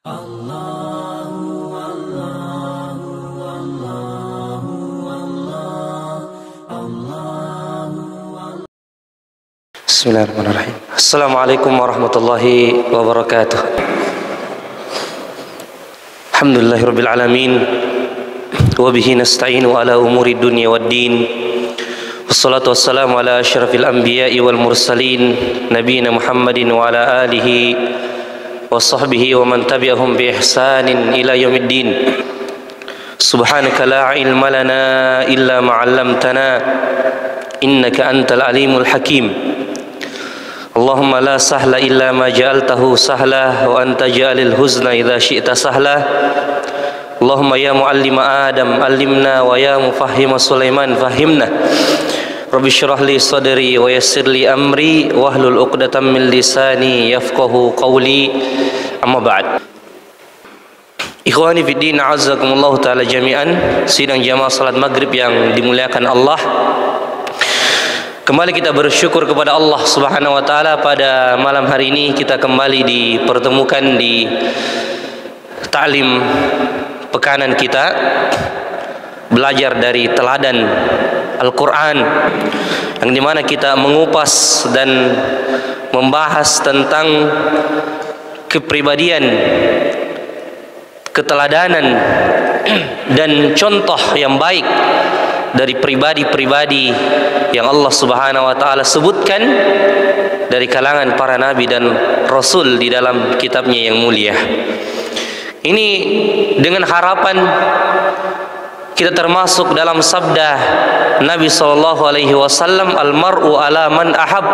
Bismillahirrahmanirrahim. Assalamualaikum warahmatullahi wabarakatuh. Alhamdulillahirabbil alamin wa bihi nasta'inu ala umuri dunya waddin. Wassalatu wassalamu ala asyrafil anbiya'i wal mursalin nabiyina Muhammadin wa ala alihi wa sahbihi wa man tabi'ahum bi ihsanin ila yaumiddin. Subhanaka la ilma lana illa ma 'allamtana innaka antal alimul hakim. Allahumma la sahla illa ma ja'altahu sahla wa anta ja'alil huzna idza syi'ta sahla. Allahumma ya muallima Adam allimna wa ya mufahhima Sulaiman fahimna. Rabbi shrah li sadri wa yassir li amri wahlul 'uqdatam min lisani yafqahu qawli. Amma ba'd. Ikhwani fid din, a'azzakumullah taala jami'an. Sidang jamaah salat maghrib yang dimuliakan Allah. Kembali kita bersyukur kepada Allah Subhanahu wa taala, pada malam hari ini kita kembali dipertemukan di ta'lim pekanan kita, belajar dari teladan Al-Quran, yang dimana kita mengupas dan membahas tentang kepribadian, keteladanan dan contoh yang baik dari pribadi-pribadi yang Allah Subhanahu wa taala sebutkan dari kalangan para nabi dan rasul di dalam kitabnya yang mulia. Ini dengan harapan kita termasuk dalam sabda Nabi sallallahu alaihi wasallam, al-mar'u ala man ahab.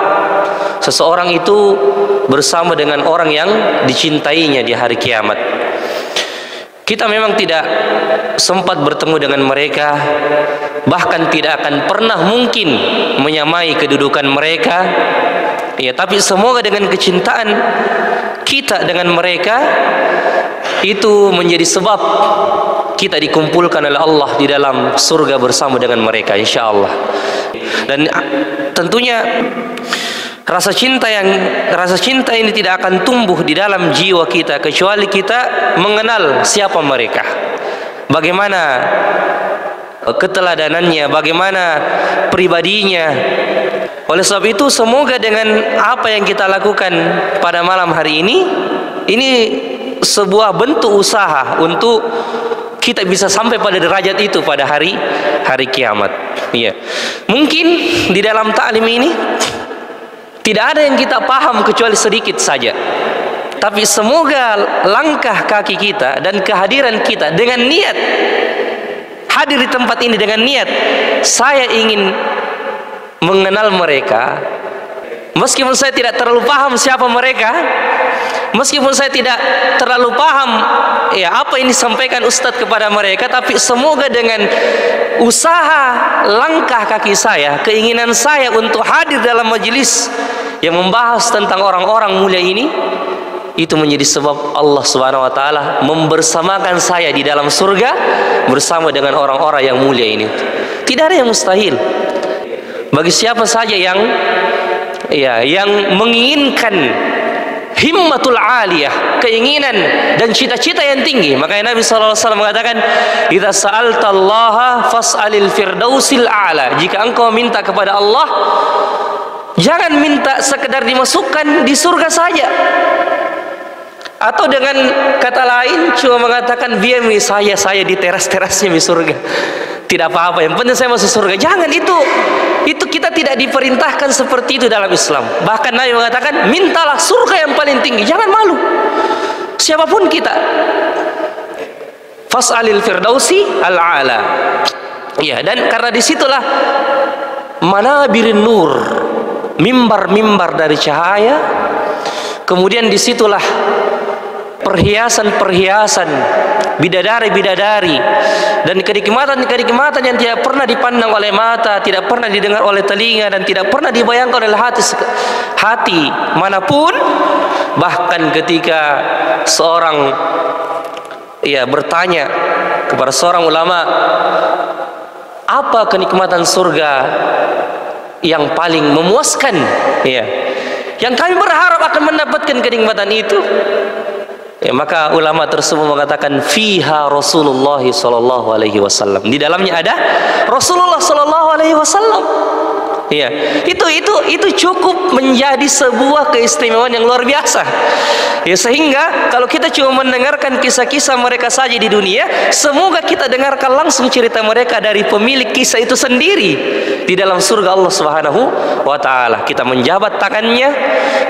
Seseorang itu bersama dengan orang yang dicintainya di hari kiamat. Kita memang tidak sempat bertemu dengan mereka, bahkan tidak akan pernah mungkin menyamai kedudukan mereka. Ya, tapi semoga dengan kecintaan kita dengan mereka itu menjadi sebab kita dikumpulkan oleh Allah di dalam surga bersama dengan mereka, insyaallah. Dan tentunya rasa cinta ini tidak akan tumbuh di dalam jiwa kita kecuali kita mengenal siapa mereka, bagaimana keteladanannya, bagaimana pribadinya. Oleh sebab itu, semoga dengan apa yang kita lakukan pada malam hari ini sebuah bentuk usaha untuk kita bisa sampai pada derajat itu pada hari kiamat. Iya. Mungkin di dalam ta'lim ini tidak ada yang kita paham kecuali sedikit saja. Tapi semoga langkah kaki kita dan kehadiran kita dengan niat hadir di tempat ini dengan niat saya ingin mengenal mereka, meskipun saya tidak terlalu paham siapa mereka, meskipun saya tidak terlalu paham ya apa yang disampaikan Ustadz kepada mereka, tapi semoga dengan usaha langkah kaki saya, keinginan saya untuk hadir dalam majelis yang membahas tentang orang-orang mulia ini, itu menjadi sebab Allah Subhanahu wa taala membersamakan saya di dalam surga bersama dengan orang-orang yang mulia ini. Tidak ada yang mustahil bagi siapa saja yang menginginkan himmatul aliyah, keinginan dan cita-cita yang tinggi. Makanya Nabi sallallahu alaihi wasallam mengatakan, "Idza sa'altallaha fas'alil firdausil a'la." Jika engkau minta kepada Allah, jangan minta sekedar dimasukkan di surga saja. Atau dengan kata lain cuma mengatakan, "Biar saya di teras-terasnya di surga." Tidak apa-apa, yang penting saya masuk surga. Jangan, itu kita tidak diperintahkan seperti itu dalam Islam. Bahkan Nabi mengatakan, mintalah surga yang paling tinggi, jangan malu siapapun kita. Fas'alil firdausi al-a'la. Ya, dan karena disitulah manabirin nur, mimbar-mimbar dari cahaya. Kemudian disitulah perhiasan-perhiasan, bidadari-bidadari, dan kenikmatan-kenikmatan yang tidak pernah dipandang oleh mata, tidak pernah didengar oleh telinga, dan tidak pernah dibayangkan oleh hati manapun. Bahkan ketika seorang bertanya kepada seorang ulama, apa kenikmatan surga yang paling memuaskan, yang kami berharap akan mendapatkan kenikmatan itu, Ya, maka ulama tersebut mengatakan fiha Rasulullah sallallahu alaihi wasallam. Di dalamnya ada Rasulullah sallallahu alaihi wasallam. Ya, itu cukup menjadi sebuah keistimewaan yang luar biasa. Ya, sehingga kalau kita cuma mendengarkan kisah-kisah mereka saja di dunia, semoga kita dengarkan langsung cerita mereka dari pemilik kisah itu sendiri di dalam surga Allah Subhanahu wa taala. Kita menjabat tangannya,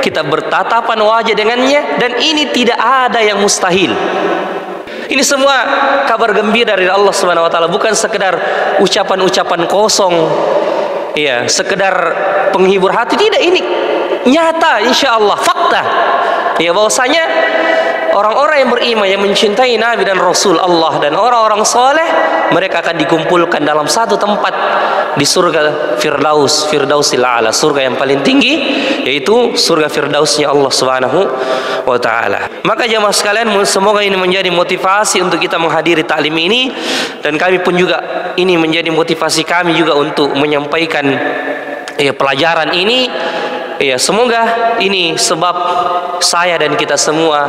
kita bertatapan wajah dengannya, dan ini tidak ada yang mustahil. Ini semua kabar gembira dari Allah Subhanahu wa taala, bukan sekedar ucapan-ucapan kosong. Ya, sekedar penghibur hati, tidak, ini nyata insyaallah, fakta. Ya, bahwasanya orang-orang yang beriman, yang mencintai Nabi dan Rasul Allah dan orang-orang soleh, mereka akan dikumpulkan dalam satu tempat di surga Firdausil A'la, surga yang paling tinggi, yaitu surga Firdausnya Allah Subhanahu wa taala. Maka jemaah sekalian, semoga ini menjadi motivasi untuk kita menghadiri taklim ini, dan kami pun juga ini menjadi motivasi kami juga untuk menyampaikan pelajaran ini. Ya, semoga ini sebab saya dan kita semua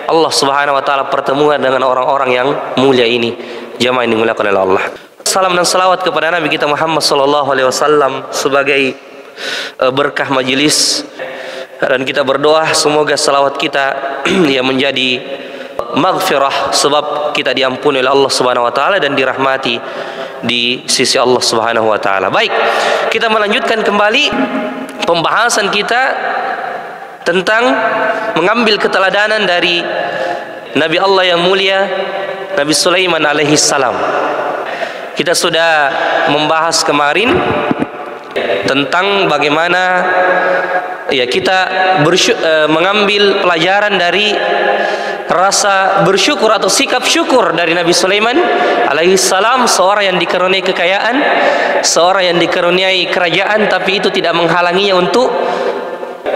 Allah Subhanahu wa taala pertemuan dengan orang-orang yang mulia ini. Jamaah yang dimuliakan oleh Allah. Salam dan salawat kepada Nabi kita Muhammad sallallahu alaihi wasallam sebagai berkah majelis, dan kita berdoa semoga salawat kita yang menjadi maghfirah, sebab kita diampuni oleh Allah Subhanahu wa taala dan dirahmati di sisi Allah Subhanahu wa taala. Baik, kita melanjutkan kembali pembahasan kita tentang mengambil keteladanan dari Nabi Allah yang mulia, Nabi Sulaiman alaihi salam. Kita sudah membahas kemarin tentang bagaimana kita mengambil pelajaran dari rasa bersyukur atau sikap syukur dari Nabi Sulaiman alaihi salam, seorang yang dikaruniai kekayaan, seorang yang dikaruniai kerajaan, tapi itu tidak menghalanginya untuk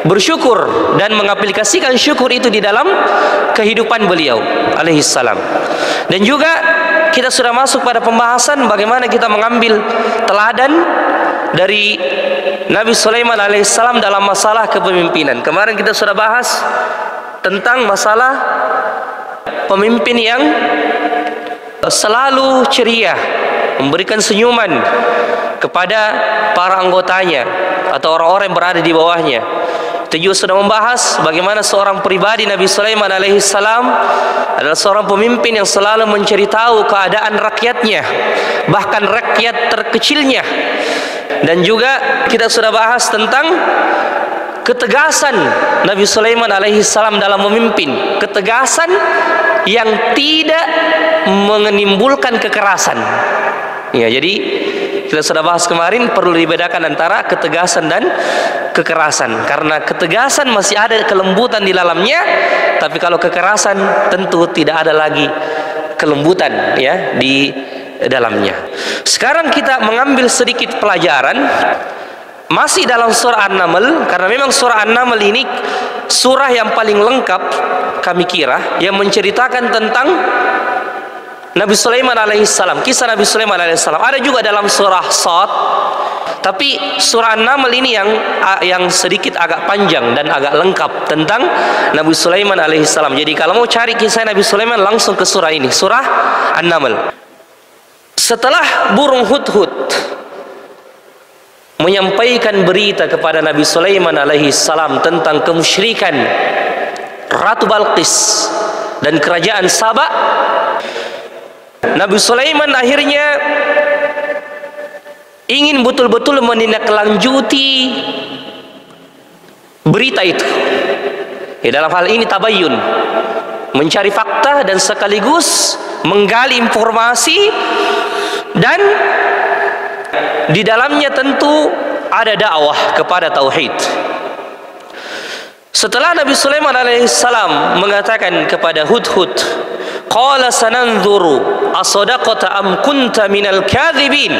bersyukur dan mengaplikasikan syukur itu di dalam kehidupan beliau alaihi salam. Dan juga kita sudah masuk pada pembahasan bagaimana kita mengambil teladan dari Nabi Sulaiman alaihissalam dalam masalah kepemimpinan. Kemarin kita sudah bahas tentang masalah pemimpin yang selalu ceria, memberikan senyuman kepada para anggotanya atau orang-orang yang berada di bawahnya. Kita juga sudah membahas bagaimana seorang pribadi Nabi Sulaiman alaihissalam adalah seorang pemimpin yang selalu mencari tahu keadaan rakyatnya, bahkan rakyat terkecilnya. Dan juga kita sudah bahas tentang ketegasan Nabi Sulaiman alaihissalam dalam memimpin, ketegasan yang tidak menimbulkan kekerasan. Ya, jadi kita sudah bahas kemarin, perlu dibedakan antara ketegasan dan kekerasan, karena ketegasan masih ada kelembutan di dalamnya, tapi kalau kekerasan tentu tidak ada lagi kelembutan ya di dalamnya. Sekarang kita mengambil sedikit pelajaran masih dalam surah An-Naml, karena memang surah An-Naml ini surah yang paling lengkap kami kira, yang menceritakan tentang Nabi Sulaiman alaihissalam, kisah Nabi Sulaiman alaihissalam. Ada juga dalam surah Shad, tapi surah An-Naml ini yang sedikit agak panjang dan agak lengkap tentang Nabi Sulaiman alaihissalam. Jadi kalau mau cari kisah Nabi Sulaiman, langsung ke surah ini, surah An-Naml. Setelah burung hudhud menyampaikan berita kepada Nabi Sulaiman alaihissalam tentang kemusyrikan Ratu Balqis dan kerajaan Saba, Nabi Sulaiman akhirnya ingin betul-betul menindaklanjuti berita itu. Dalam hal ini tabayyun, mencari fakta dan sekaligus menggali informasi, dan di dalamnya tentu ada dakwah kepada tauhid. Setelah Nabi Sulaiman alaihissalam mengatakan kepada Hudhud, qala sananzuru asadaqata am kunta minal kadhibin,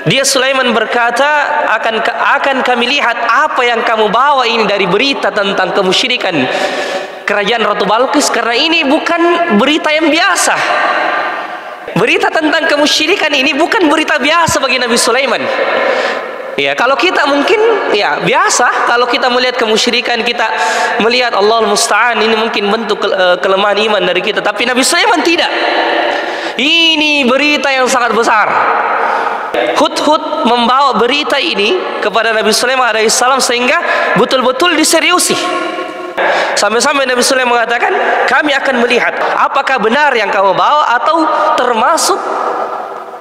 dia Sulaiman berkata, akan kami lihat apa yang kamu bawa ini dari berita tentang kemusyrikan kerajaan Ratu Balqis, karena ini bukan berita yang biasa. Berita tentang kemusyrikan ini bukan berita biasa bagi Nabi Sulaiman. Ya, kalau kita mungkin ya biasa, kalau kita melihat kemusyrikan, kita melihat Allahul Musta'an, ini mungkin bentuk kelemahan iman dari kita. Tapi Nabi Sulaiman tidak. Ini berita yang sangat besar. Hudhud membawa berita ini kepada Nabi Sulaiman alaihissalam sehingga betul-betul diseriusi. Sampai-sampai Nabi Sulaiman mengatakan, kami akan melihat apakah benar yang kamu bawa atau termasuk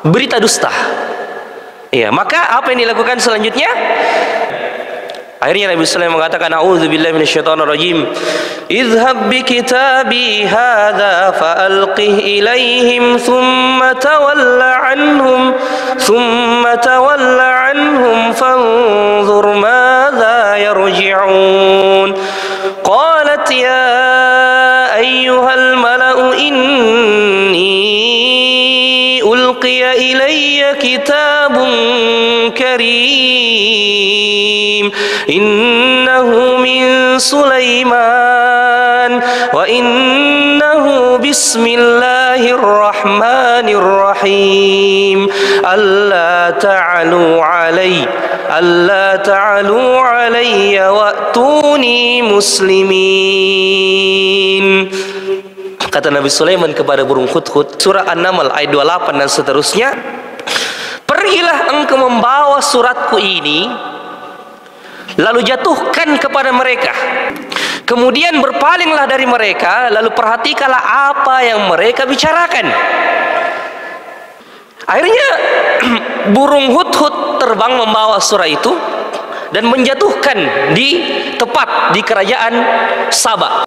berita dusta. Ya, maka apa yang dilakukan selanjutnya? Akhirnya Nabi Sulaiman mengatakan, a'udzubillahi minasyaitonir rajim. Idhhab bi kitabi hadza fa'alqih ilaihim thumma tawalla anhum fanzur madza yarji'un. Qalat ya ayyuhal mala'u inni ulqiya ilayya kitabun karim innahu min Sulaiman wa innahu bismillahirrahmanirrahim alla ta'alu alayya wa'tuni muslimin. Kata Nabi Sulaiman kepada burung hudhud, surah An-Naml ayat 28 dan seterusnya, pergilah engkau membawa suratku ini, lalu jatuhkan kepada mereka, kemudian berpalinglah dari mereka, lalu perhatikanlah apa yang mereka bicarakan. Akhirnya burung hudhud terbang membawa surah itu dan menjatuhkan tepat di kerajaan Saba,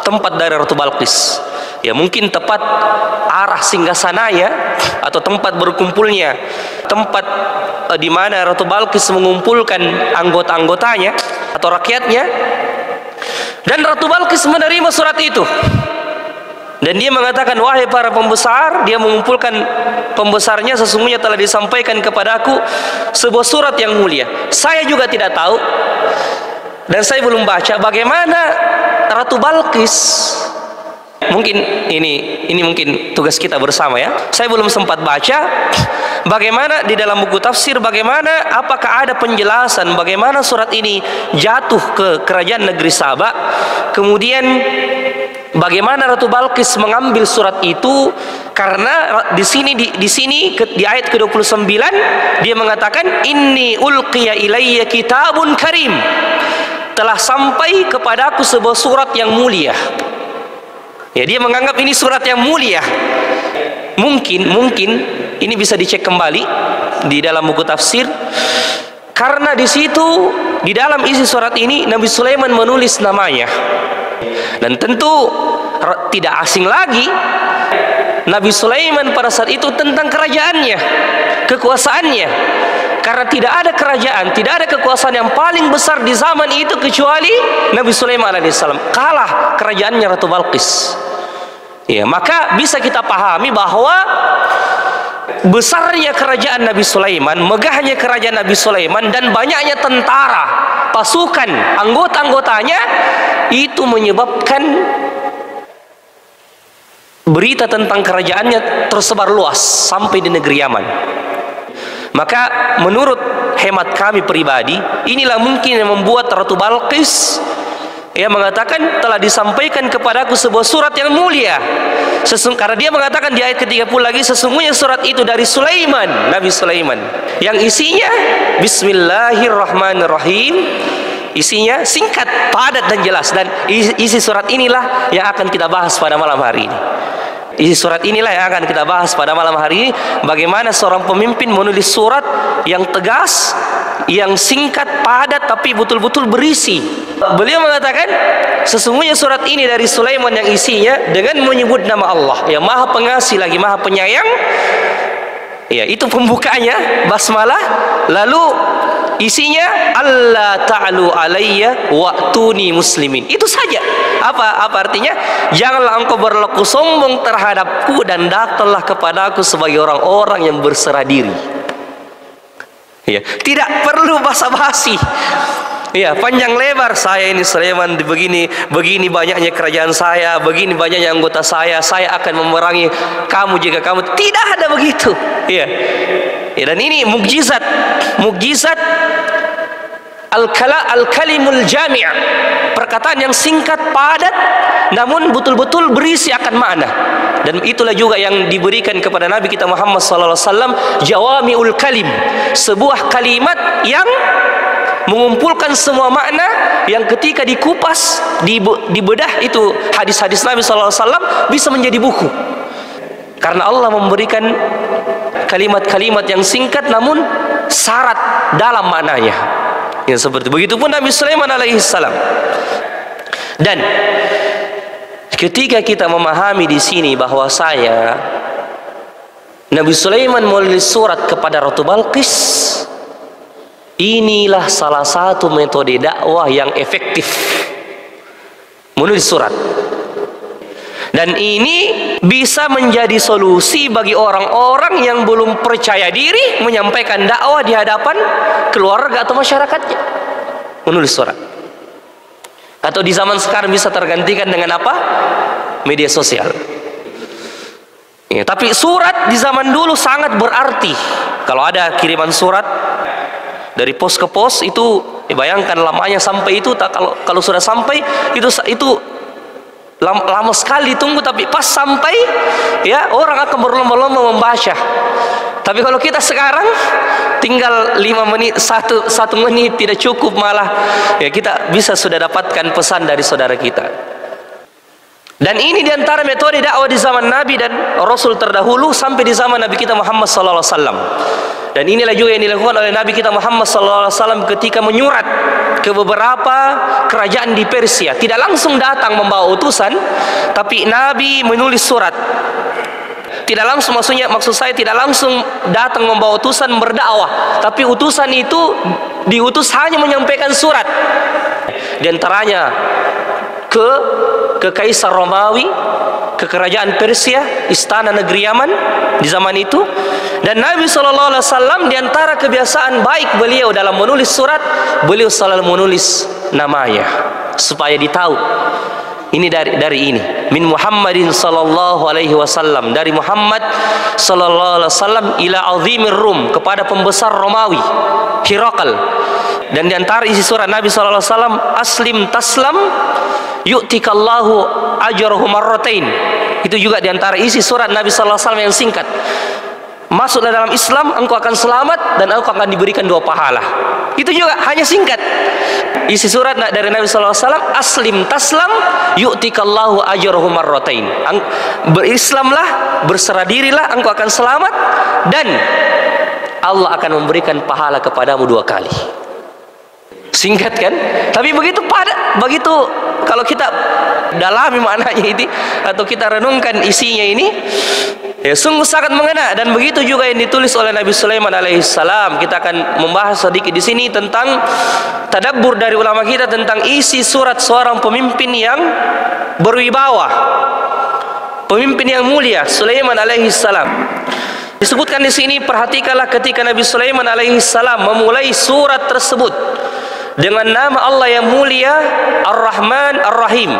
tempat dari Ratu Balqis. Ya, mungkin tepat arah singgasananya atau tempat berkumpulnya, tempat di mana Ratu Balqis mengumpulkan anggota-anggotanya atau rakyatnya. Dan Ratu Balqis menerima surat itu. Dan dia mengatakan, wahai para pembesar, dia mengumpulkan pembesarnya, sesungguhnya telah disampaikan kepadaku sebuah surat yang mulia. Saya juga tidak tahu dan saya belum baca bagaimana Ratu Balqis. Mungkin ini mungkin tugas kita bersama ya. Saya belum sempat baca bagaimana di dalam buku tafsir, bagaimana apakah ada penjelasan bagaimana surat ini jatuh ke kerajaan negeri Saba, kemudian bagaimana Ratu Balqis mengambil surat itu. Karena di sini di ayat ke-29 dia mengatakan, inni ulqiya ilayya kitabun karim, telah sampai kepadaku sebuah surat yang mulia. Ya, dia menganggap ini surat yang mulia. Mungkin ini bisa dicek kembali di dalam buku tafsir, karena di situ di dalam isi surat ini Nabi Sulaiman menulis namanya. Dan tentu tidak asing lagi Nabi Sulaiman pada saat itu tentang kerajaannya, kekuasaannya. Karena tidak ada kerajaan, tidak ada kekuasaan yang paling besar di zaman itu kecuali Nabi Sulaiman alaihissalam. Kalah kerajaannya Ratu Balqis. Ya, maka bisa kita pahami bahwa besarnya kerajaan Nabi Sulaiman, megahnya kerajaan Nabi Sulaiman, dan banyaknya tentara, pasukan, anggota-anggotanya, itu menyebabkan berita tentang kerajaannya tersebar luas sampai di negeri Yaman. Maka menurut hemat kami pribadi, inilah mungkin yang membuat Ratu Balqis mengatakan, telah disampaikan kepadaku sebuah surat yang mulia. Karena dia mengatakan di ayat ke-30 lagi, sesungguhnya surat itu dari Sulaiman, Nabi Sulaiman, yang isinya Bismillahirrahmanirrahim. Isinya singkat, padat dan jelas. Dan isi surat inilah yang akan kita bahas pada malam hari ini. Isi surat inilah yang akan kita bahas pada malam hari ini. Bagaimana seorang pemimpin menulis surat yang tegas, yang singkat, padat, tapi betul-betul berisi. Beliau mengatakan, sesungguhnya surat ini dari Sulaiman yang isinya dengan menyebut nama Allah, yang Maha Pengasih lagi Maha Penyayang. Ya, itu pembukanya, basmalah. Lalu isinya, alla ta'alu alayya wa'tuni muslimin. Itu saja. Apa artinya? Janganlah engkau berlaku sombong terhadapku dan datanglah kepadaku sebagai orang-orang yang berserah diri. Ya, tidak perlu basa-basi. Ya, panjang lebar, saya ini Sulaiman begini banyaknya kerajaan saya, begini banyaknya anggota saya akan memerangi kamu jika kamu. Tidak ada begitu. Ya. Ya, dan ini mukjizat al-kalimul jami', perkataan yang singkat, padat, namun betul-betul berisi akan makna. Dan itulah juga yang diberikan kepada Nabi kita Muhammad SAW, jawami'ul kalim, sebuah kalimat yang mengumpulkan semua makna, yang ketika dikupas, dibedah itu hadis-hadis Nabi SAW bisa menjadi buku. Karena Allah memberikan kalimat-kalimat yang singkat namun syarat dalam maknanya. Ya, seperti begitu pun Nabi Sulaiman alaihissalam. Dan ketika kita memahami di sini bahwasanya Nabi Sulaiman menulis surat kepada Ratu Balqis, inilah salah satu metode dakwah yang efektif, menulis surat. Dan ini bisa menjadi solusi bagi orang-orang yang belum percaya diri menyampaikan dakwah di hadapan keluarga atau masyarakatnya. Menulis surat. Atau di zaman sekarang bisa tergantikan dengan apa? Media sosial. Ya, tapi surat di zaman dulu sangat berarti. Kalau ada kiriman surat dari pos ke pos itu, bayangkan lamanya sampai itu. Kalau sudah sampai itu lama sekali tunggu, tapi pas sampai ya orang akan berlomba-lomba membaca. Tapi kalau kita sekarang tinggal 5 menit, satu menit tidak cukup, malah ya kita bisa sudah dapatkan pesan dari saudara kita. Dan ini diantara metode dakwah di zaman Nabi dan Rasul terdahulu sampai di zaman Nabi kita Muhammad SAW. Dan inilah juga yang dilakukan oleh Nabi kita Muhammad SAW ketika menyurat ke beberapa kerajaan di Persia. Tidak langsung datang membawa utusan, tapi Nabi menulis surat. Tidak langsung, maksud saya tidak langsung datang membawa utusan berdakwah, tapi utusan itu diutus hanya menyampaikan surat. Di antaranya ke Kaisar Romawi, ke kerajaan Persia, istana negeri Yaman di zaman itu. Dan Nabi SAW di antara kebiasaan baik beliau dalam menulis surat, beliau selalu menulis namanya supaya ditahu ini dari ini, min Muhammadin sallallahu alaihi wasallam, dari Muhammad sallallahu alaihi wasallam ila azimir Rum, kepada pembesar Romawi Hirakal. Dan di antara isi surat Nabi sallallahu alaihi wasallam, aslim taslam yu'tikallahu ajrahu marratain. Itu juga di antara isi surat Nabi sallallahu alaihi wasallam yang singkat. Masuklah dalam Islam, engkau akan selamat dan engkau akan diberikan 2 pahala. Itu juga hanya singkat. Isi surat dari Nabi SAW, aslim taslam yu'tikallahu ajrahu marratain. Berislamlah, berserah dirilah, engkau akan selamat dan Allah akan memberikan pahala kepadamu 2 kali. Singkat kan? Tapi begitu kalau kita dalami maknanya ini atau kita renungkan isinya ini, ya sungguh sangat mengena. Dan begitu juga yang ditulis oleh Nabi Sulaiman alaihissalam. Kita akan membahas sedikit di sini tentang tadabbur dari ulama kita tentang isi surat seorang pemimpin yang berwibawa, pemimpin yang mulia, Sulaiman alaihissalam. Disebutkan di sini, perhatikanlah ketika Nabi Sulaiman alaihissalam memulai surat tersebut dengan nama Allah yang mulia, Ar-Rahman Ar-Rahim.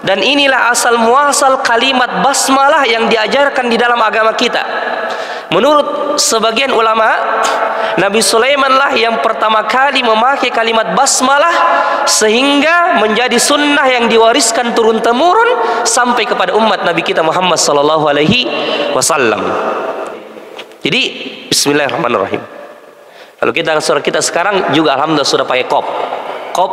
Dan inilah asal muasal kalimat basmalah yang diajarkan di dalam agama kita. Menurut sebagian ulama, Nabi Sulaiman lah yang pertama kali memakai kalimat basmalah, sehingga menjadi sunnah yang diwariskan turun-temurun sampai kepada umat Nabi kita Muhammad sallallahu alaihi wasallam. Jadi bismillahirrahmanirrahim. Kalau kita sekarang juga alhamdulillah sudah pakai qop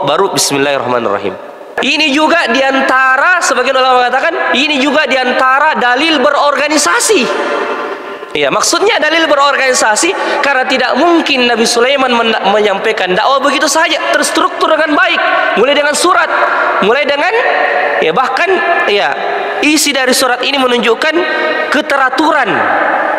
baru bismillahirrahmanirrahim. Ini juga diantara, sebagian ulama mengatakan, ini juga diantara dalil berorganisasi. Ya, maksudnya dalil berorganisasi karena tidak mungkin Nabi Sulaiman menyampaikan dakwah begitu saja, terstruktur dengan baik, mulai dengan surat, mulai dengan bahkan isi dari surat ini menunjukkan keteraturan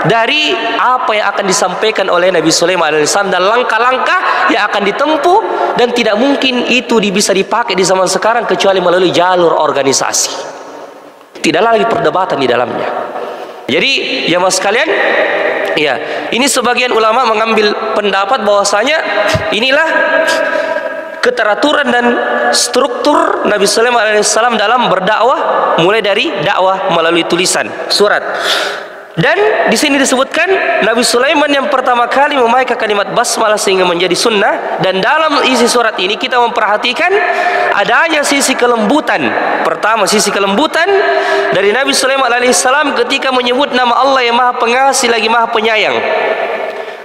dari apa yang akan disampaikan oleh Nabi Sulaiman alaihissalam dan langkah-langkah yang akan ditempuh, dan tidak mungkin itu bisa dipakai di zaman sekarang kecuali melalui jalur organisasi. Tidak lagi perdebatan di dalamnya. Jadi jemaah sekalian, ini sebagian ulama mengambil pendapat bahwasanya inilah keteraturan dan struktur Nabi Sulaiman alaihissalam dalam berdakwah, mulai dari dakwah melalui tulisan surat, Dan di sini disebutkan Nabi Sulaiman yang pertama kali memakai kalimat basmalah sehingga menjadi sunnah. Dan dalam isi surat ini kita memperhatikan adanya sisi kelembutan. Pertama, sisi kelembutan dari Nabi Sulaiman alaihissalam ketika menyebut nama Allah yang Maha Pengasih lagi Maha Penyayang.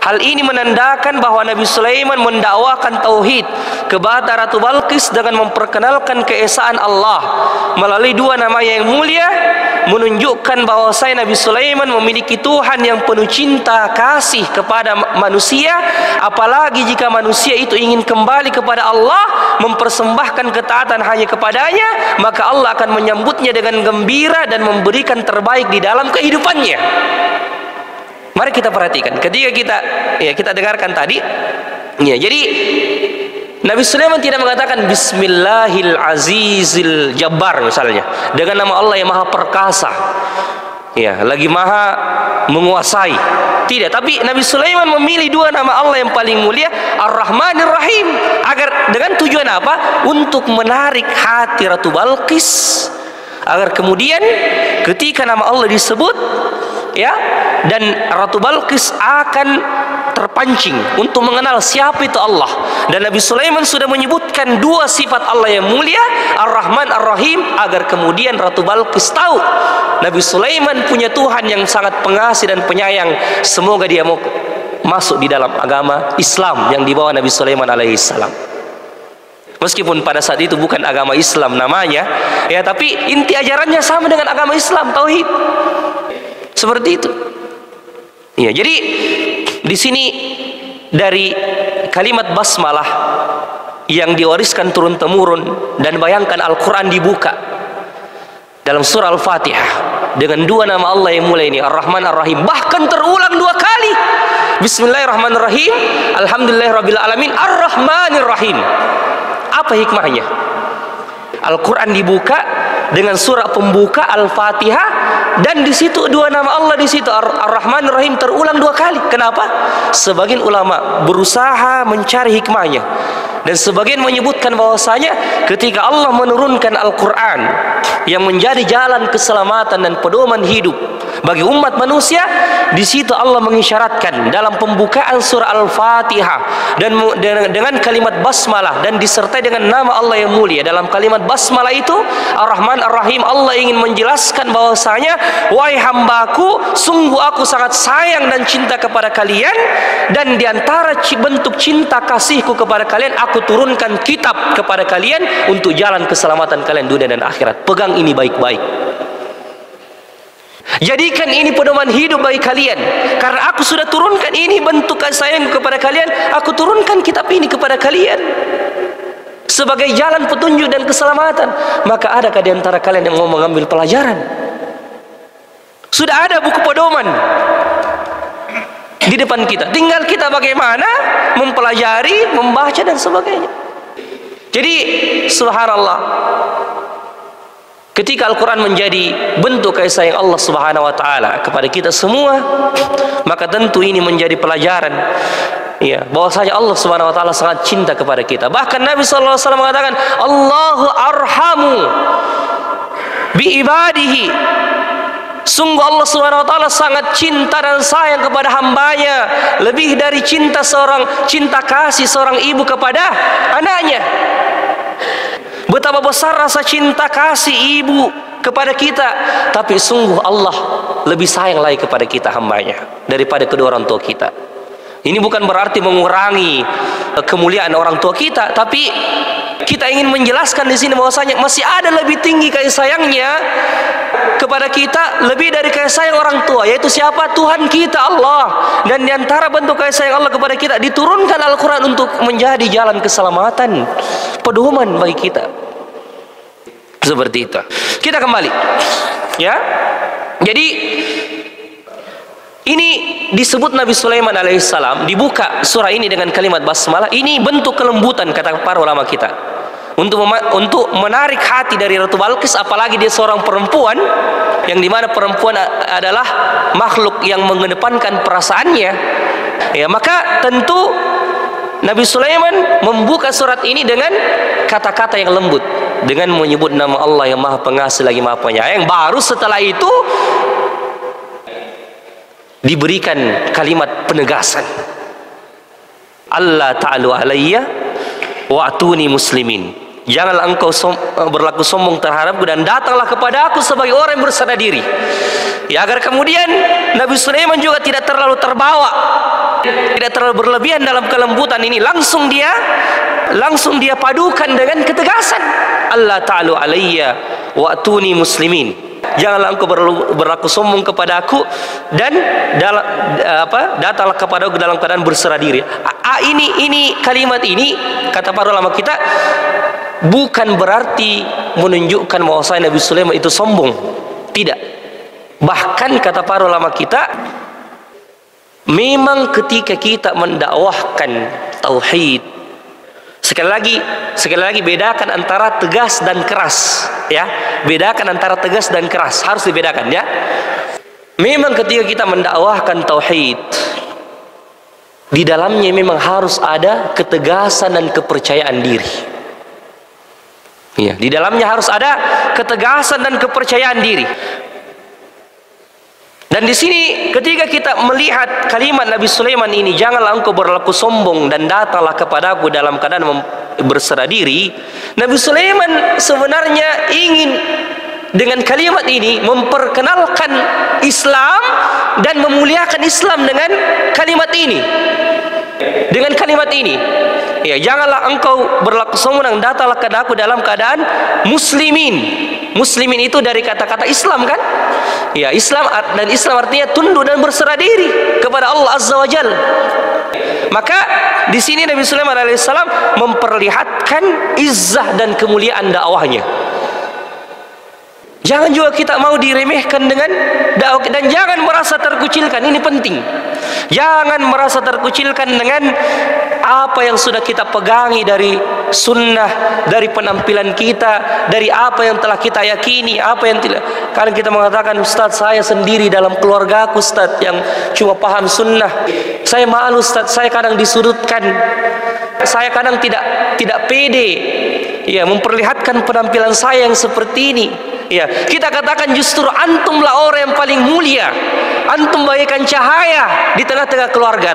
Hal ini menandakan bahwa Nabi Sulaiman mendakwakan tauhid kepada Ratu Balqis dengan memperkenalkan keesaan Allah melalui dua namanya yang mulia, menunjukkan bahwa Nabi Sulaiman memiliki Tuhan yang penuh cinta kasih kepada manusia. Apalagi jika manusia itu ingin kembali kepada Allah, mempersembahkan ketaatan hanya kepadanya, maka Allah akan menyambutnya dengan gembira dan memberikan terbaik di dalam kehidupannya. Mari kita perhatikan ketika kita dengarkan tadi, ya, jadi Nabi Sulaiman tidak mengatakan Bismillahil Azizil Jabbar misalnya, dengan nama Allah yang Maha Perkasa, ya, lagi Maha Menguasai. Tidak, tapi Nabi Sulaiman memilih dua nama Allah yang paling mulia, Ar-Rahmanir Rahim, agar dengan tujuan apa? Untuk menarik hati Ratu Balqis, agar kemudian ketika nama Allah disebut, ya, dan Ratu Balqis akan terpancing untuk mengenal siapa itu Allah. Dan Nabi Sulaiman sudah menyebutkan dua sifat Allah yang mulia, Ar-Rahman Ar-Rahim, agar kemudian Ratu Balqis tahu Nabi Sulaiman punya Tuhan yang sangat pengasih dan penyayang. Semoga dia mau masuk di dalam agama Islam yang dibawa Nabi Sulaiman alaihissalam. Meskipun pada saat itu bukan agama Islam namanya, ya, tapi inti ajarannya sama dengan agama Islam, tauhid. Seperti itu. Ya, jadi di sini dari kalimat basmalah yang diwariskan turun temurun, dan bayangkan Al-Quran dibuka dalam surah Al-Fatihah dengan dua nama Allah yang mulai ini, Ar-Rahman Ar-Rahim, bahkan terulang dua kali. Bismillahirrahmanirrahim, Alhamdulillahirabbil alamin, Ar-Rahmanir Rahim. Apa hikmahnya? Al-Quran dibuka dengan surah pembuka Al-Fatihah, dan di situ dua nama Allah di situ, Ar-Rahman Ar-Rahim, terulang dua kali. Kenapa? Sebagian ulama berusaha mencari hikmahnya, dan sebagian menyebutkan bahwasanya ketika Allah menurunkan Al-Quran yang menjadi jalan keselamatan dan pedoman hidup bagi umat manusia, di situ Allah mengisyaratkan dalam pembukaan surah Al-Fatihah dan dengan kalimat basmalah, dan disertai dengan nama Allah yang mulia. Dalam kalimat basmalah itu, Ar-Rahman Ar-Rahim, Allah ingin menjelaskan bahwasanya, wahai hambaku, sungguh aku sangat sayang dan cinta kepada kalian, dan diantara bentuk cinta kasihku kepada kalian, aku turunkan kitab kepada kalian untuk jalan keselamatan kalian dunia dan akhirat. Pegang ini baik-baik. Jadikan ini pedoman hidup bagi kalian, karena aku sudah turunkan ini bentuk kasih sayang kepada kalian. Aku turunkan kitab ini kepada kalian sebagai jalan petunjuk dan keselamatan. Maka adakah di antara kalian yang mau mengambil pelajaran? Sudah ada buku pedoman di depan kita, tinggal kita bagaimana mempelajari, membaca dan sebagainya. Jadi subhanallah, ketika Al-Quran menjadi bentuk kasih sayang Allah Subhanahu wa Ta'ala kepada kita semua, maka tentu ini menjadi pelajaran, ya, bahwasanya Allah Subhanahu wa Ta'ala sangat cinta kepada kita. Bahkan Nabi sallallahu alaihi wasallam mengatakan, Allahu arhamu bi ibadihi. Sungguh Allah Subhanahu wa Ta'ala sangat cinta dan sayang kepada hambanya, lebih dari cinta kasih seorang ibu kepada anaknya. Betapa besar rasa cinta kasih ibu kepada kita, tapi sungguh Allah lebih sayang lagi kepada kita hambanya daripada kedua orang tua kita. Ini bukan berarti mengurangi kemuliaan orang tua kita, tapi kita ingin menjelaskan di sini bahwasanya masih ada lebih tinggi kasih sayangnya kepada kita, lebih dari kasih sayang orang tua, yaitu siapa? Tuhan kita, Allah. Dan diantara bentuk kasih sayang Allah kepada kita, diturunkan Al-Quran untuk menjadi jalan keselamatan, pedoman bagi kita. Seperti itu. Kita kembali, ya. Jadi ini disebut Nabi Sulaiman alaihissalam dibuka surah ini dengan kalimat basmalah. Ini bentuk kelembutan kata para ulama kita untuk menarik hati dari Ratu Balqis, apalagi dia seorang perempuan, yang dimana perempuan adalah makhluk yang mengedepankan perasaannya, ya, maka tentu Nabi Sulaiman membuka surat ini dengan kata-kata yang lembut, dengan menyebut nama Allah yang Maha Pengasih lagi Maha Penyayang. Baru setelah itu diberikan kalimat penegasan. Allah ta'alu alayya wa'tuni muslimin. Janganlah engkau berlaku sombong terhadapku dan datanglah kepada aku sebagai orang yang berserah diri. Ya, agar kemudian Nabi Sulaiman juga tidak terlalu terbawa, tidak terlalu berlebihan dalam kelembutan ini. Langsung dia padukan dengan ketegasan. Allah ta'alu alayya wa'tuni muslimin. Janganlah engkau berlaku sombong kepada aku dan datanglah kepada aku dalam keadaan berserah diri. Ini kalimat ini, kata para ulama kita, bukan berarti menunjukkan bahwasanya Nabi Sulaiman itu sombong. Tidak. Bahkan kata para ulama kita, memang ketika kita mendakwahkan tauhid, sekali lagi bedakan antara tegas dan keras, ya. Bedakan antara tegas dan keras, harus dibedakan, ya. Memang ketika kita mendakwahkan tauhid, di dalamnya memang harus ada ketegasan dan kepercayaan diri. Ya, di dalamnya harus ada ketegasan dan kepercayaan diri. Dan di sini ketika kita melihat kalimat Nabi Sulaiman ini, janganlah engkau berlaku sombong dan datanglah kepadaku dalam keadaan berserah diri. Nabi Sulaiman sebenarnya ingin dengan kalimat ini memperkenalkan Islam dan memuliakan Islam dengan kalimat ini. Dengan kalimat ini, ya, janganlah engkau berlaku sombong dan datanglah kepadaku dalam keadaan muslimin. Muslimin itu dari kata-kata Islam, kan? Ya, Islam, dan Islam artinya tunduk dan berserah diri kepada Allah Azza wa Jalla. Maka di sini Nabi Sulaiman alaihissalam memperlihatkan izzah dan kemuliaan dakwahnya. Jangan juga kita mau diremehkan dengan dakwah, dan jangan merasa terkucilkan. Ini penting. Jangan merasa terkucilkan dengan apa yang sudah kita pegangi dari sunnah, dari penampilan kita, dari apa yang telah kita yakini, apa yang tidak. Kadang kita mengatakan, Ustaz, saya sendiri dalam keluargaku, Ustaz, yang cuma paham sunnah. Saya malu, Ustaz, saya kadang disudutkan. Saya kadang tidak pede, ya, memperlihatkan penampilan saya yang seperti ini. Ya, kita katakan justru antumlah orang yang paling mulia. Antum bagaikan cahaya di tengah-tengah keluarga.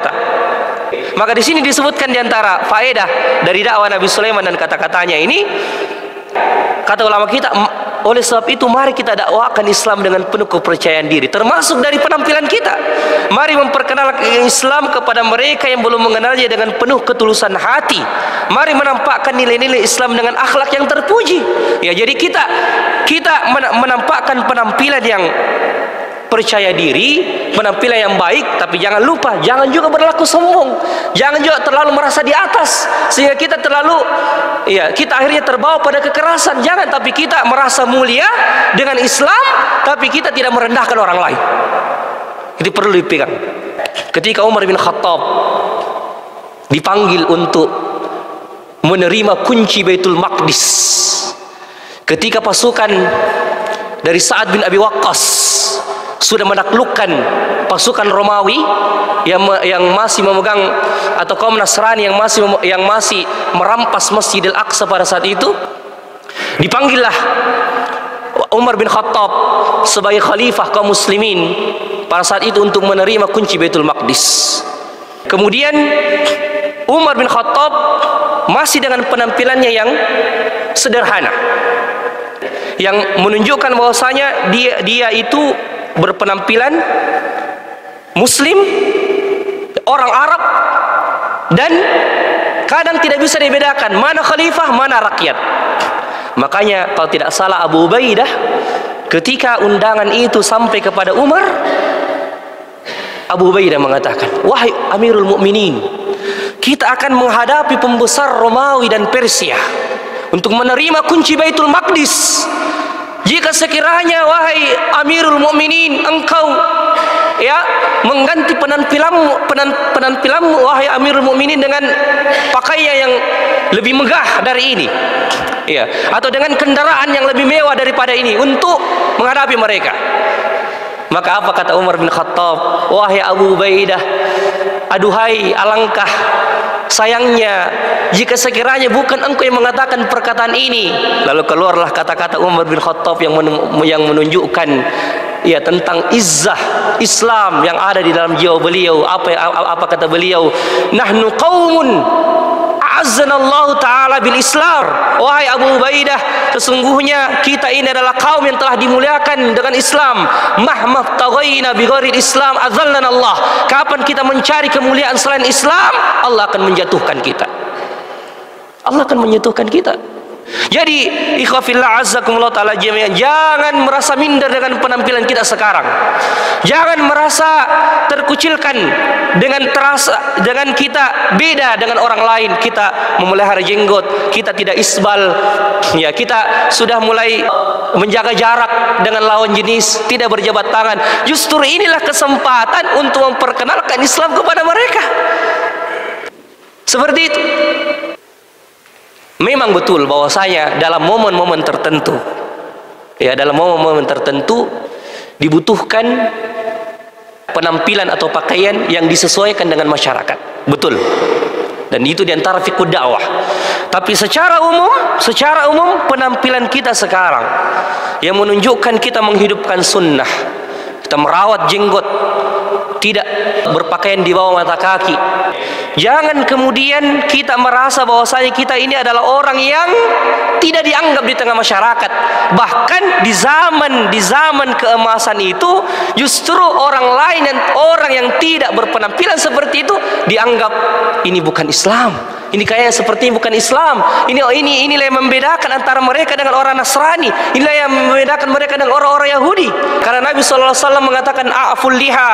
Maka di sini disebutkan di antara faedah dari dakwah Nabi Sulaiman dan kata-katanya ini, kata ulama kita, oleh sebab itu mari kita dakwahkan Islam dengan penuh kepercayaan diri, termasuk dari penampilan kita. Mari memperkenalkan Islam kepada mereka yang belum mengenalnya dengan penuh ketulusan hati. Mari menampakkan nilai-nilai Islam dengan akhlak yang terpuji. Ya, jadi kita menampakkan penampilan yang percaya diri, penampilan yang baik, tapi jangan lupa, jangan juga berlaku sombong, jangan juga terlalu merasa di atas sehingga kita kita akhirnya terbawa pada kekerasan. Jangan, tapi kita merasa mulia dengan Islam, tapi kita tidak merendahkan orang lain. Itu perlu dipegang. Ketika Umar bin Khattab dipanggil untuk menerima kunci Baitul Maqdis, ketika pasukan dari Sa'ad bin Abi Waqqas sudah menaklukkan pasukan Romawi yang masih memegang, atau kaum Nasrani yang masih merampas Masjidil Aqsa pada saat itu, dipanggillah Umar bin Khattab sebagai khalifah kaum muslimin pada saat itu untuk menerima kunci Baitul Maqdis. Kemudian Umar bin Khattab masih dengan penampilannya yang sederhana, yang menunjukkan bahwasanya dia itu berpenampilan Muslim, orang Arab, dan kadang tidak bisa dibedakan mana khalifah, mana rakyat. Makanya kalau tidak salah Abu Ubaidah, ketika undangan itu sampai kepada Umar, Abu Ubaidah mengatakan, wahai Amirul Mukminin, kita akan menghadapi pembesar Romawi dan Persia untuk menerima kunci Baitul Maqdis. Jika sekiranya wahai Amirul Mukminin, engkau mengganti penampilanmu wahai Amirul Mukminin dengan pakaian yang lebih megah dari ini, atau dengan kendaraan yang lebih mewah daripada ini untuk menghadapi mereka. Maka apa kata Umar bin Khattab? Wahai Abu Ubaidah, aduhai alangkah sayangnya jika sekiranya bukan engkau yang mengatakan perkataan ini. Lalu keluarlah kata-kata Umar bin Khattab yang menunjukkan ya tentang izzah Islam yang ada di dalam jiwa beliau. Apa kata beliau? Nahnu qaumun a'azzanallahu ta'ala bil Islam. Wahai Abu Ubaidah, sesungguhnya kita ini adalah kaum yang telah dimuliakan dengan Islam. Mahma taghaina bi ghairil Islam azallana Allah. Kapan kita mencari kemuliaan selain Islam, Allah akan menjatuhkan kita. Allah akan menjatuhkan kita. Jadi ikhwafillah azzakumullah ta'ala jami'an, jangan merasa minder dengan penampilan kita sekarang. Jangan merasa terkucilkan dengan kita beda dengan orang lain. Kita memelihara jenggot, kita tidak isbal, ya, kita sudah mulai menjaga jarak dengan lawan jenis, tidak berjabat tangan. Justru inilah kesempatan untuk memperkenalkan Islam kepada mereka. Seperti itu. Memang betul bahwasanya dalam momen-momen tertentu, ya, dalam momen-momen tertentu dibutuhkan penampilan atau pakaian yang disesuaikan dengan masyarakat. Betul. Dan itu diantara fikih dakwah. Tapi secara umum penampilan kita sekarang yang menunjukkan kita menghidupkan sunnah, kita merawat jenggot, tidak berpakaian di bawah mata kaki. Jangan kemudian kita merasa bahwasanya kita ini adalah orang yang tidak dianggap di tengah masyarakat. Bahkan di zaman keemasan itu, justru orang lain dan orang yang tidak berpenampilan seperti itu dianggap ini bukan Islam. Ini kayaknya seperti bukan Islam. Inilah yang membedakan antara mereka dengan orang Nasrani. Inilah yang membedakan mereka dengan orang-orang Yahudi. Karena Nabi SAW mengatakan, a'ful liha,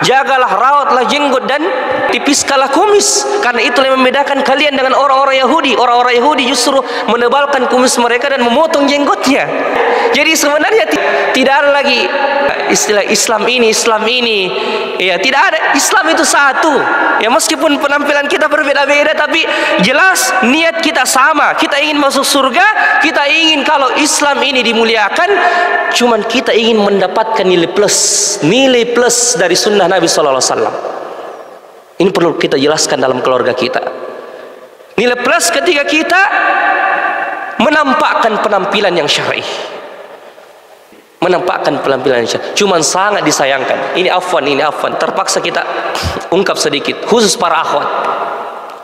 jagalah, rawatlah jenggot dan tipiskanlah kumis. Karena itulah yang membedakan kalian dengan orang-orang Yahudi. Orang-orang Yahudi justru menebalkan kumis mereka dan memotong jenggotnya. Jadi sebenarnya tidak ada lagi istilah Islam ini. Ya, tidak ada. Islam itu satu. Ya, meskipun penampilan kita berbeda-beda, tapi jelas niat kita sama. Kita ingin masuk surga. Kita ingin kalau Islam ini dimuliakan. Cuman kita ingin mendapatkan nilai plus dari sunnah Nabi SAW. Ini perlu kita jelaskan dalam keluarga kita. Nilai plus ketika kita menampakkan penampilan yang syar'i. Menampakkan penampilan yang syar'i. Cuman sangat disayangkan. Ini afwan. Terpaksa kita ungkap sedikit. Khusus para akhwat.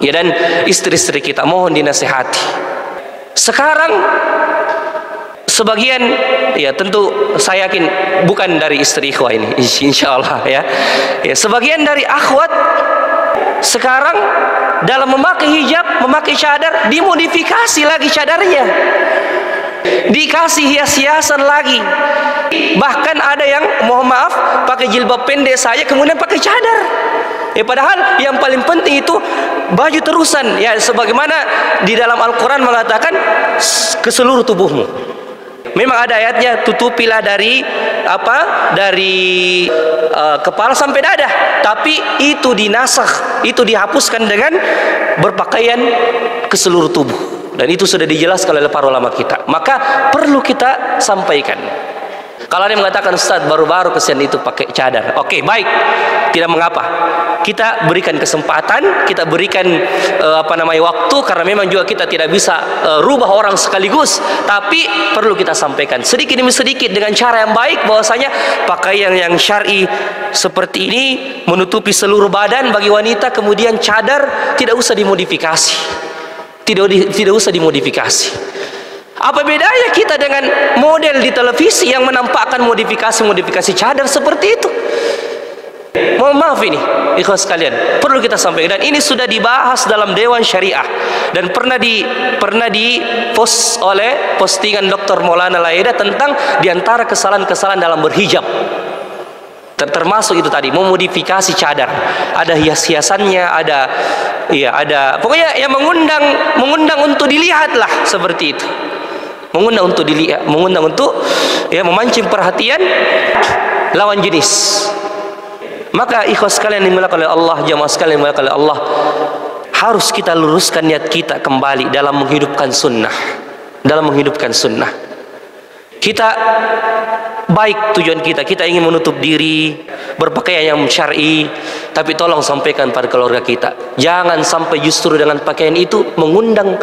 Ya, dan istri-istri kita, mohon dinasihati. Sekarang sebagian, ya tentu saya yakin bukan dari istri ikhwah ini, insyaallah ya. Ya, sebagian dari akhwat sekarang dalam memakai hijab, memakai cadar, dimodifikasi lagi cadarnya. Dikasih hias-hiasan lagi. Bahkan ada yang mohon maaf pakai jilbab pendek saja kemudian pakai cadar. Ya, padahal yang paling penting itu baju terusan, ya, sebagaimana di dalam Al-Quran mengatakan ke seluruh tubuhmu. Memang ada ayatnya, tutupilah dari kepala sampai dada. Tapi itu dinasakh, itu dihapuskan dengan berpakaian ke seluruh tubuh. Dan itu sudah dijelaskan oleh para ulama kita. Maka perlu kita sampaikan. Kalau ada yang mengatakan, Ustaz, baru-baru kesian itu pakai cadar. Oke, baik, tidak mengapa. Kita berikan kesempatan, kita berikan waktu, karena memang juga kita tidak bisa rubah orang sekaligus. Tapi perlu kita sampaikan sedikit demi sedikit dengan cara yang baik, bahwasanya pakaian yang syar'i seperti ini menutupi seluruh badan bagi wanita, kemudian cadar tidak usah dimodifikasi. Tidak usah dimodifikasi. Apa bedanya kita dengan model di televisi yang menampakkan modifikasi cadar seperti itu? Mohon maaf ini, ikhwan sekalian, perlu kita sampaikan. Dan ini sudah dibahas dalam Dewan Syariah dan pernah di post oleh postingan Dr. Maulana Laeda tentang diantara kesalahan-kesalahan dalam berhijab. Termasuk itu tadi, memodifikasi cadar. Ada hias-hiasannya, ada pokoknya yang mengundang untuk dilihatlah seperti itu. Mengundang untuk dilihat, mengundang untuk memancing perhatian lawan jenis. Maka ikhwas sekalian dimuliakan oleh Allah, jamaah sekalian dimuliakan oleh Allah, harus kita luruskan niat kita kembali dalam menghidupkan sunnah. Kita baik tujuan kita ingin menutup diri, berpakaian yang syar'i, tapi tolong sampaikan pada keluarga kita. Jangan sampai justru dengan pakaian itu mengundang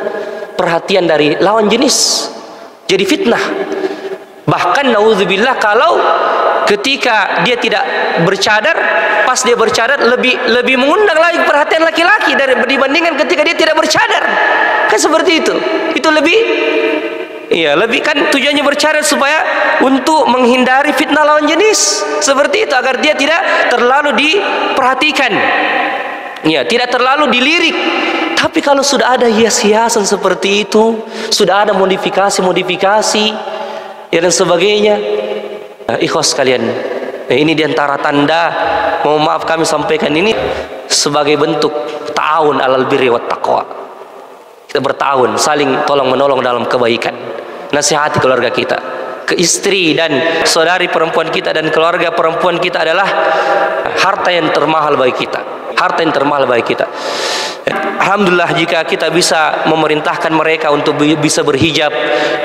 perhatian dari lawan jenis. Jadi fitnah. Bahkan naudzubillah kalau ketika dia tidak bercadar, pas dia bercadar lebih mengundang lagi perhatian laki-laki dibandingkan ketika dia tidak bercadar. Kan seperti itu. Itu lebih kan tujuannya bercadar supaya untuk menghindari fitnah lawan jenis. Seperti itu, agar dia tidak terlalu diperhatikan. Tidak terlalu dilirik. Tapi kalau sudah ada hias-hiasan seperti itu, sudah ada modifikasi dan sebagainya, ikhwas sekalian, ini diantara tanda, mohon maaf kami sampaikan ini sebagai bentuk ta'awun alal birri wat taqwa. Kita bertahun, saling tolong menolong dalam kebaikan. Nasihati keluarga kita, ke istri dan saudari perempuan kita dan keluarga perempuan kita adalah harta yang termahal bagi kita. Harta yang termahal bagi kita. Alhamdulillah jika kita bisa memerintahkan mereka untuk bisa berhijab,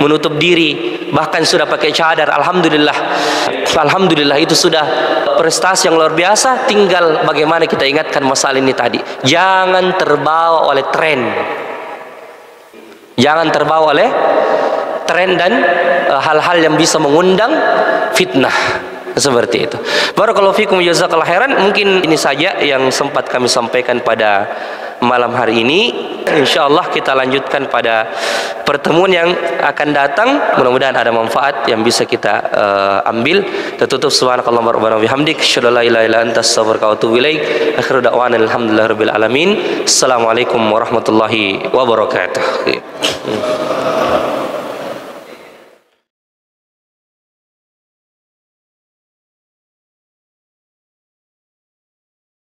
menutup diri, bahkan sudah pakai cadar, alhamdulillah. Alhamdulillah, itu sudah prestasi yang luar biasa. Tinggal bagaimana kita ingatkan masalah ini tadi. Jangan terbawa oleh tren. Jangan terbawa oleh tren dan hal-hal yang bisa mengundang fitnah. Seperti itu. Barakallahu fikum, jazakallahu khairan. Mungkin ini saja yang sempat kami sampaikan pada malam hari ini. Insyaallah kita lanjutkan pada pertemuan yang akan datang. Mudah-mudahan ada manfaat yang bisa kita ambil. Tertutup subhanakallahumma rabbana bihamdik, asyhadu an la ilaha illa anta, astaghfiruka wa atubu ilaik. Akhiru da'wana alhamdulillahirabbil alamin. Assalamualaikum warahmatullahi wabarakatuh.